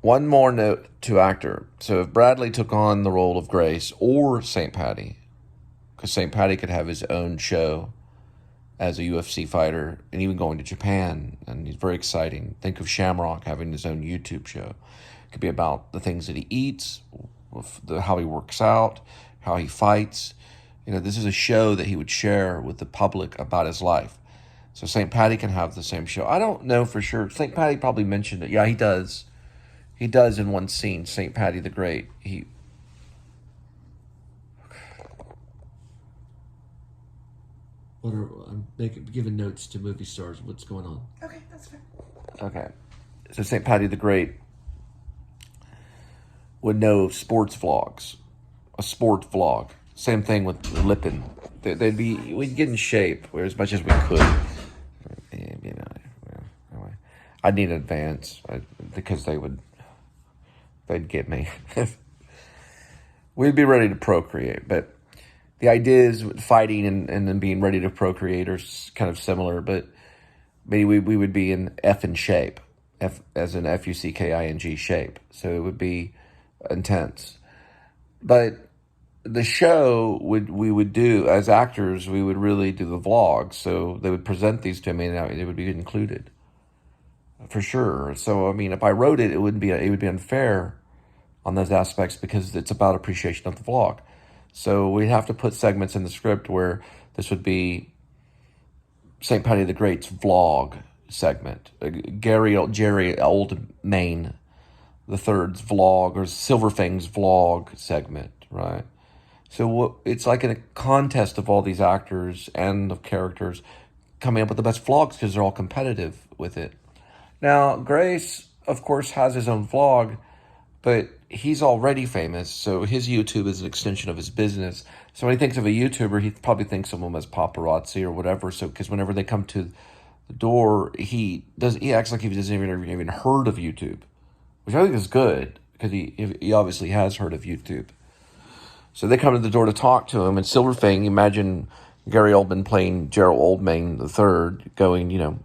One more note to actor. So if Bradley took on the role of Grace or St. Patty, because St. Patty could have his own show as a UFC fighter and even going to Japan, and he's very exciting. Think of Shamrock having his own YouTube show. It could be about the things that he eats, how he works out, how he fights. This is a show that he would share with the public about his life. So St. Patty can have the same show. I don't know for sure. St. Patty probably mentioned it. Yeah, he does. He does in one scene, St. Patty the Great. I'm giving notes to movie stars. What's going on? Okay, that's fair. Okay. So St. Patty the Great would know sports vlogs. A sport vlog. Same thing with Lippin. We'd get in shape as much as we could. I'd need advance because they'd get me. We'd be ready to procreate, but the ideas with fighting and then being ready to procreate are kind of similar, but maybe we would be in F in shape, F as in Fucking shape. So it would be intense. But the show we would do as actors, we would really do the vlogs. So they would present these to me and it would be included for sure. So, if I wrote it, it would be unfair on those aspects because it's about appreciation of the vlog. So we'd have to put segments in the script where this would be St. Patty the Great's vlog segment, Jerry Oldmain the Third's vlog, or Silverfang's vlog segment, right? So it's like a contest of all these actors and of characters coming up with the best vlogs because they're all competitive with it. Now, Grace, of course, has his own vlog, but he's already famous, so his YouTube is an extension of his business. So when he thinks of a YouTuber, he probably thinks of them as paparazzi or whatever. So because whenever they come to the door, he acts like he doesn't even heard of YouTube, which I think is good because he obviously has heard of YouTube. So they come to the door to talk to him, and Silverfang, imagine Gary Oldman playing Gerald Oldman III, going,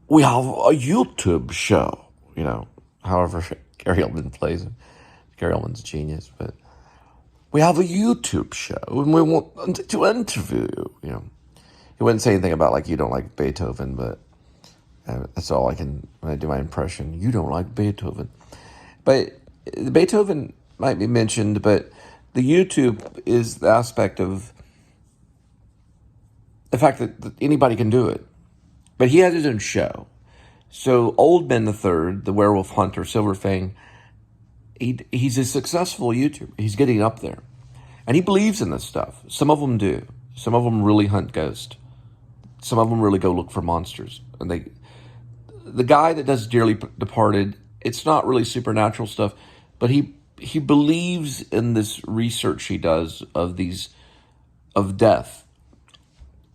we have a YouTube show, however Gary Oldman plays him. Gary Oldman's a genius, but we have a YouTube show and we want to interview you. He wouldn't say anything about you don't like Beethoven, but that's all I can, when I do my impression. You don't like Beethoven. But Beethoven might be mentioned, but the YouTube is the aspect of the fact that anybody can do it. But he has his own show. So Oldman III, the werewolf hunter, Silverfang, he's a successful YouTuber. He's getting up there. And he believes in this stuff. Some of them do. Some of them really hunt ghosts. Some of them really go look for monsters. And the guy that does Dearly Departed, it's not really supernatural stuff, but he believes in this research he does of death.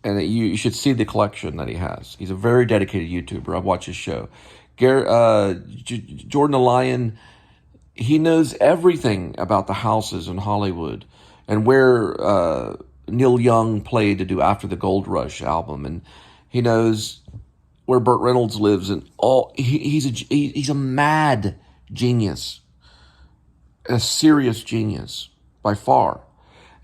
And you should see the collection that he has. He's a very dedicated YouTuber. I watch his show. Jordan the Lion, he knows everything about the houses in Hollywood and where Neil Young played to do After the Gold Rush album. And he knows where Burt Reynolds lives. And he's a mad genius, a serious genius by far.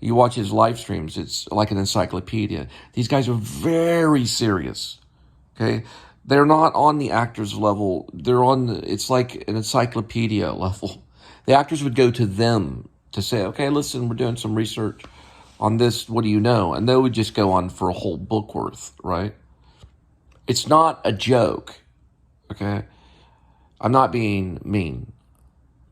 You watch his live streams, it's like an encyclopedia. These guys are very serious, okay? They're not on the actors level. It's like an encyclopedia level. The actors would go to them to say, okay, listen, we're doing some research on this. What do you know? And they would just go on for a whole book worth, right? It's not a joke, okay? I'm not being mean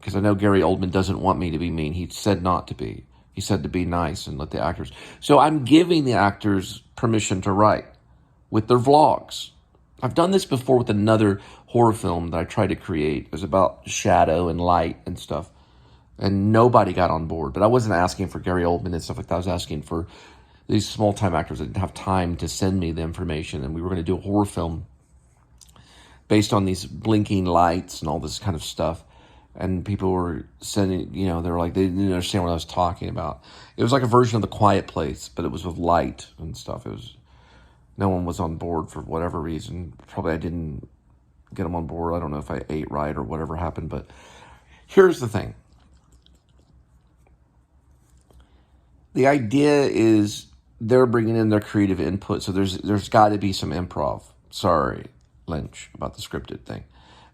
because I know Gary Oldman doesn't want me to be mean. He said not to be. He said to be nice and let the actors. So I'm giving the actors permission to write with their vlogs. I've done this before with another horror film that I tried to create. It was about shadow and light and stuff. And nobody got on board. But I wasn't asking for Gary Oldman and stuff like that. I was asking for these small-time actors that didn't have time to send me the information. And we were going to do a horror film based on these blinking lights and all this kind of stuff. And people were sending, they were like, they didn't understand what I was talking about. It was like a version of The Quiet Place, but it was with light and stuff. No one was on board for whatever reason. Probably I didn't get them on board. I don't know if I ate right or whatever happened, but here's the thing. The idea is they're bringing in their creative input, so there's got to be some improv. Sorry, Lynch, about the scripted thing.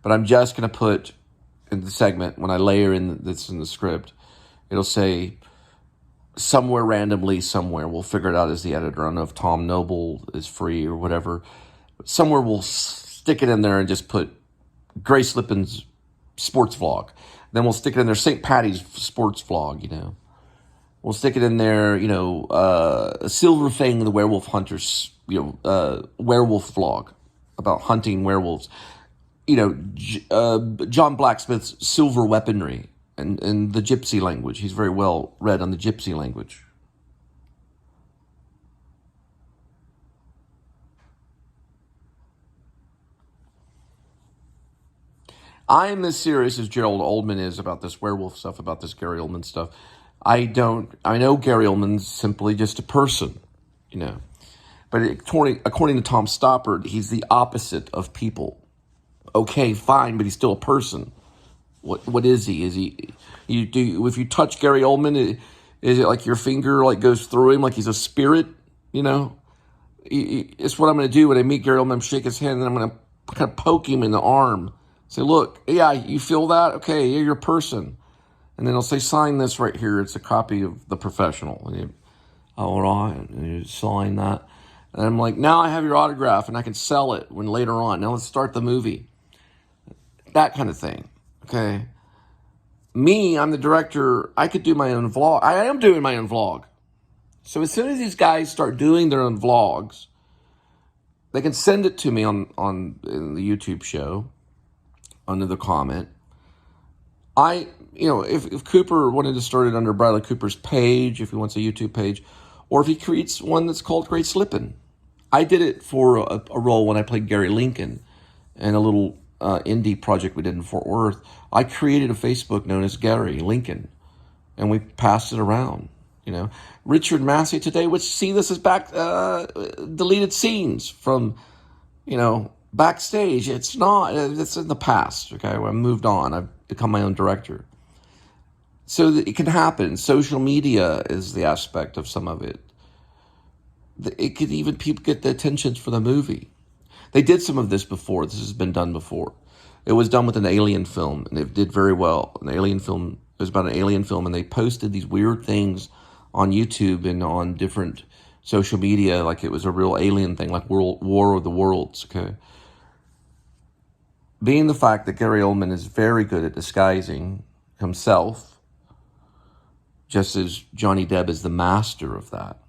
But I'm just going to put in the segment, when I layer in this in the script, it'll say somewhere randomly, somewhere. We'll figure it out as the editor. I don't know if Tom Noble is free or whatever. Somewhere we'll stick it in there and just put Grace Lippen's sports vlog. Then we'll stick it in there, St. Patty's sports vlog, you know. We'll stick it in there, you know, Silver Fang, the werewolf hunters, you know, werewolf vlog about hunting werewolves. You know, John Blacksmith's silver weaponry and the gypsy language. He's very well read on the gypsy language. I am as serious as Gerald Oldman is about this werewolf stuff, about this Gary Oldman stuff. I know Gary Oldman's simply just a person, you know. But according to Tom Stoppard, he's the opposite of people. Okay, fine, but he's still a person. What is he? Is he? If you touch Gary Oldman, is it like your finger like goes through him like he's a spirit? You know, it's what I'm going to do when I meet Gary Oldman. I'm shake his hand, and I'm going to kind of poke him in the arm. Say, look, yeah, you feel that? Okay, yeah, you're a person. And then I'll say, sign this right here. It's a copy of The Professional. And you, all right, and you sign that. And I'm like, now I have your autograph, and I can sell it when later on. Now let's start the movie. That kind of thing, okay? Me, I'm the director. I could do my own vlog. I am doing my own vlog. So as soon as these guys start doing their own vlogs, they can send it to me on the YouTube show, under the comment. You know, if Cooper wanted to start it under Bradley Cooper's page, if he wants a YouTube page, or if he creates one that's called Grace Lippen. I did it for a role when I played Gary Lincoln in a little indie project we did in Fort Worth. I created a Facebook known as Gary Lincoln, and we passed it around, you know. Richard Massey today would see this as back deleted scenes from, you know, backstage. It's not. It's in the past, okay? I moved on. I've become my own director. So that it can happen. Social media is the aspect of some of it. It could even people get the attention for the movie. They did some of this before. This has been done before. It was done with an alien film, and it did very well. An alien film, it was about an alien film, and they posted these weird things on YouTube and on different social media like it was a real alien thing, like War of the Worlds, okay? Being the fact that Gary Oldman is very good at disguising himself, just as Johnny Depp is the master of that.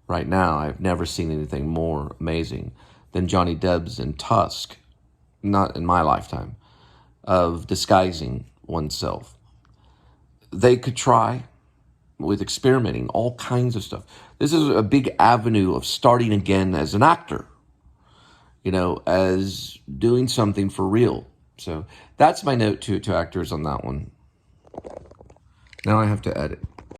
Right now, I've never seen anything more amazing than Johnny Depp's in Tusk, not in my lifetime, of disguising oneself. They could try with experimenting, all kinds of stuff. This is a big avenue of starting again as an actor, you know, as doing something for real. So that's my note to actors on that one. Now I have to edit.